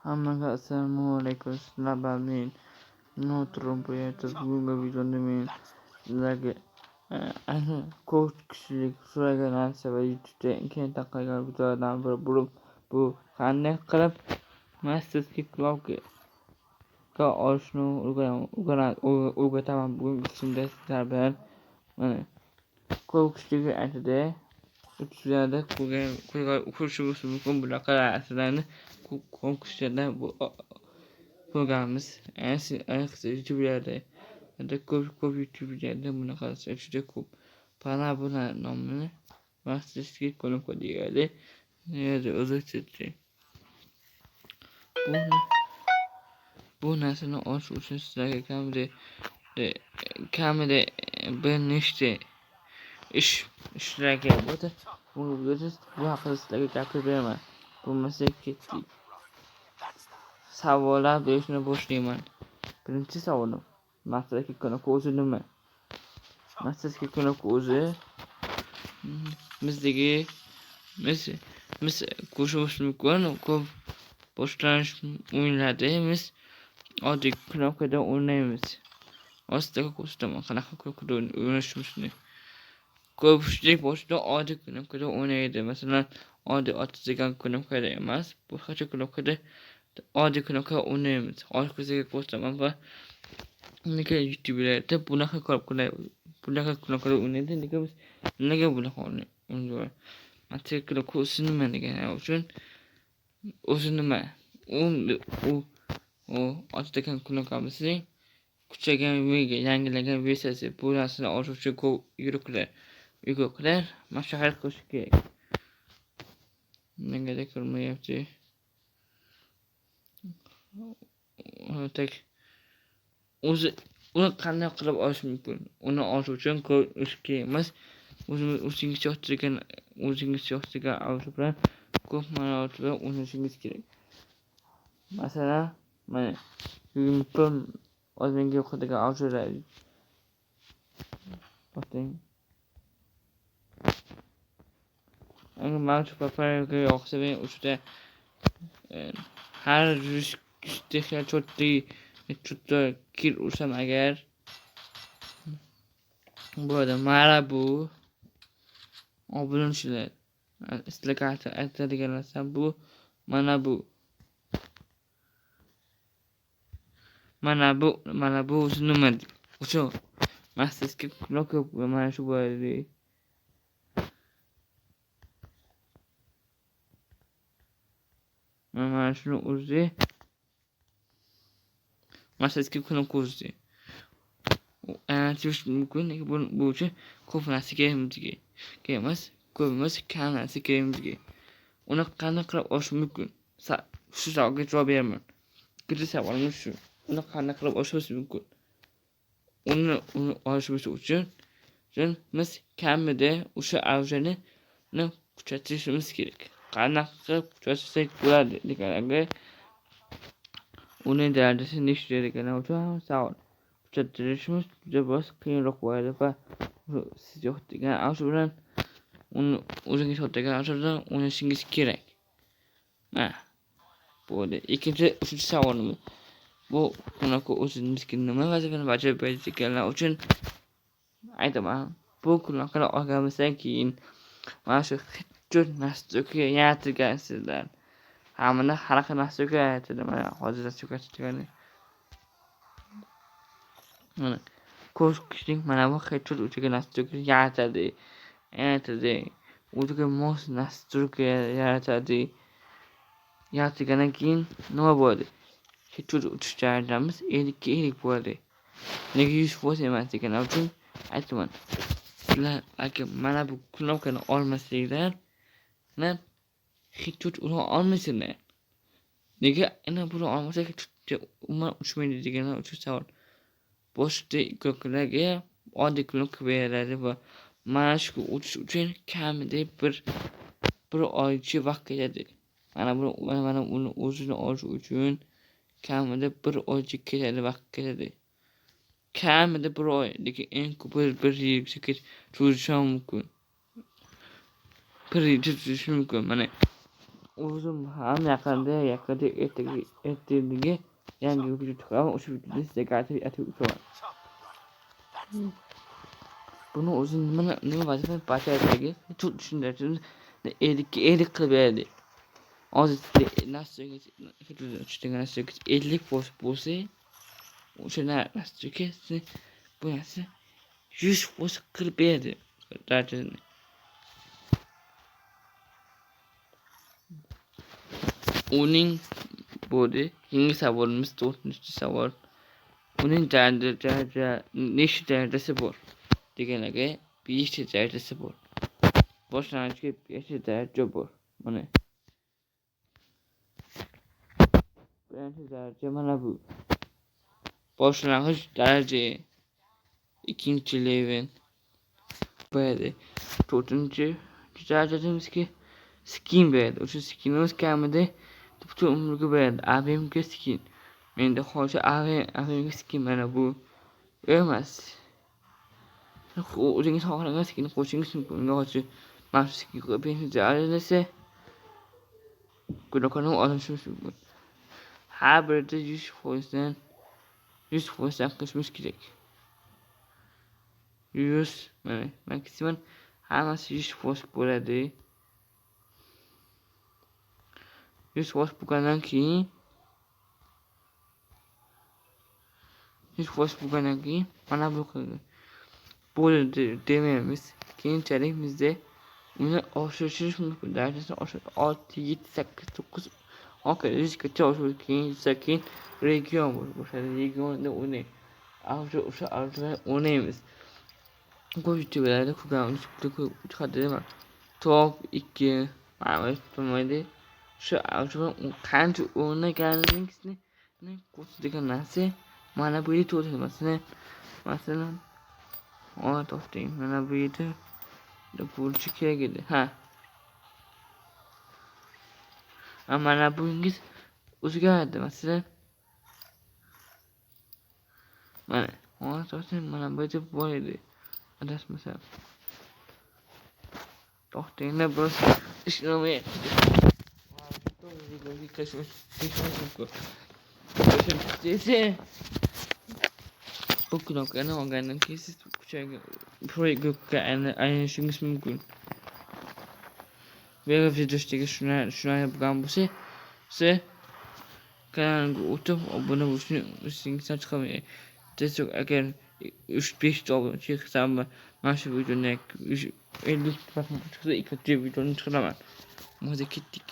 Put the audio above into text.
Hammaga assalomu alaykum. Sizlar bilan men Notrum bo'yicha bugungi videoda men sizlarga ko'p kishilik so'ragan narsa va YouTube'da keng tarqalgan videolardan biri bo'lib, bu qanday qilib Masterski Cloud'ga olishni o'rgataman. Bugungi kishimda sizlar bilan mana ko'p kishiga aytadi. Sizlarda ko'rishimiz mumkin bunaqa narsalarni ko'p kishilardan ko'rganmiz. Ayniqsa YouTube'larda ko'p YouTube'larda bunaqa juda ko'p. Mana bu nomini Masterski Cloud deyiladi. O'zbekcha bu narsani olish uchun sizlarga kamida bir nechta ishlarga bo'ladi. Bu haqida sizlarga gapirib beraman. Bo'lmasa ketdik. Savollar berishni boshlayman. Birinchi savolim: Masterski Cloud o'zi nima? Masterski Cloud o'zi biz ko'rishimiz mumkin. Ko'p boshlanish o'yinlarda biz oddiy knopkada o'ynaymiz. Ostiga ko'rsataman qanaqa knopkada o'ynashimizni. Ko'pchilik boshida oddiy knopkada o'ynaydi. Masalan, oddiy otadigan knopkada emas, boshqacha knopkada oddiy knopkada o'ynaymiz. Orqasiga ko'rsataman va nega YouTube'larda bunaqa knopkada o'ynaydi, nega bunaqa o'ynaydi? Masterski Cloud o'zi nima degani uchun o'zi nima? U otadigan knopkamizning kuchaygan yangilangan versiyasi. Bu narsani olish uchun ko'p yuruklar maslahat qilish kerak. Negadir ko'rmayapti. O'zi uni qanday qilib olish mumkin? Uni olish uchun ko'p ish kerak emas. O'zingizcha yoqtirgan audio bilan ko'p ma'noda o'ynashingiz kerak. Masalan, mana YouTube o'zimga yoqadigan audiolar. O'ting. Agar mavjud paparaga yoqsa men uchda har yurishga cho'tta kir ursam agar bo'ladi. Mana bu obunachilar sizlarga aytadigan narsa bu. Mana bu o'zi nima uchun Masterski Cloud mana shu bo'ladi. Mana shuni o'zi Masterski Cloud o'zi aytish mumkin. Bu uchun ko'p narsa kerak emas, kam narsa kerak. Uni qanday qilib olish mumkin? Shu savolga javob beraman. Birinchi savolim shu. Uni qanday qilib olishimiz mumkin? Uni olishimiz uchun biz kamida o'sha audiyoni kuchaytirishimiz kerak. Qanday qilib kuchaytirsak bo'ladi deganiga uni darajasi nechta degani uchun savol. Kuchaytirishimiz juda biroz qiyinroq bo'ladi va siz yoqtirgan audio bilan o'zingiz yoqtirgan audio bilan o'ynashingiz kerak. Bo'ldi. Uchinchi savolimiz: bu bunaqa o'zingizga nima vazifani bajarib beradiganlar uchun aytaman. Bu kunlarni olganimizdan keyin mana shu hujjat nastroyga yaratilgansizlar. Hamma haraqa nastroyga yaratadi. Mana hozir nastroyga chiqqani. Mana ko'p kishining mana bu hujjat uchiga nastroyga yaratadi. O'ziga mos nastroyga yaratadi. Yaratgandan keyin nima bo'ladi? Hujjat uchish jarayonimiz 50 bo'ladi. Nega 100% emas degani uchun aytaman. Sizlar agar mana bu knopkani olmasanglar, hujjat ura olmaysizlar. Nega ana buni olmasak umuman uchmaydi degani uchun savol. Boshqa knopkalarga oddiy knopka beriladi va mana shu uchish uchun kamida bir oycha vaqt ketadi. Mana uni o'zini olish uchun kamida bir oycha vaqt ketadi. Kamida bir oy, lekin eng ko'p bir yilgacha cho'zishi mumkin. Mana o'zim ham yaqinda ertaga yangi video chiqaraman. O'sha videoda sizlarga aytib o'taman. Buni o'zi nima vazifa bajaradagi çok tushuntirishim edit qilib berdi. Hozir nastroyga 50 post bo'lsa, o'sha nastroyga bu narsa 100 post qilib berdi. Darajani. Uning bo'ldi. Keyingi savolimiz 4-savol. Uning nechta darajasi bor? Deganlarga 5 darajasi bor. Boshlang'ichga 5 daraja bor. Mana. Birinchi daraja mana bu. Boshlang'ich daraja. Ikkinchi level. Bo'ladi. 4-chi darajamizga skin beradi. O'sha skinimiz kamida butun umrga beradi. AVMga skin. Menda hozir AVMga skin mana bu emas. O'zingiz xohlagan skin qo'shingiz mumkin. Hozir mana shu skin qo'yib esa gunohkor olish mumkin. Har birida 100% qilishimiz kerak. 100 mana maksimum hammasi 100% bo'ladi. 100% bo'lgandan keyin mana bu bo'ldi demaymiz. Keyinchalik bizda uni oshirish mumkin. Darajasini oshirib 6, 7, 8, 9 100gacha oshirib keyin region bo'ladi. Regionda uni o'sha o'ynaymiz. Bu videolarda ko'rganimiz chiqadi. Top 2 mana bo'lmaydi. Shu qancha o'ynaganligingizni ko'rsatadigan narsa mana bu yerda o'tadi. Masalan, to'xtang. Mana bu yerda bo'lishi kerak edi. Mana bungiz o'zgaradi. Masalan, mana to'xtang. Mana bu yerda bor edi. Adashmasam. To'xtanglar, biroz ishlamayapti. Bu knopkani olgandan keyin siz proyektga aylanishingiz mumkin. Ve videodagi shunday bo'lgan bo'lsa, siz kanalga o'tib obuna bo'lishni chiqamaydi. Tezroq agar 3-5 obunachi chiqsam, mana shu videoni 50 chiqsa, ikkinchi videoni chiqaraman. Hozir ketdik.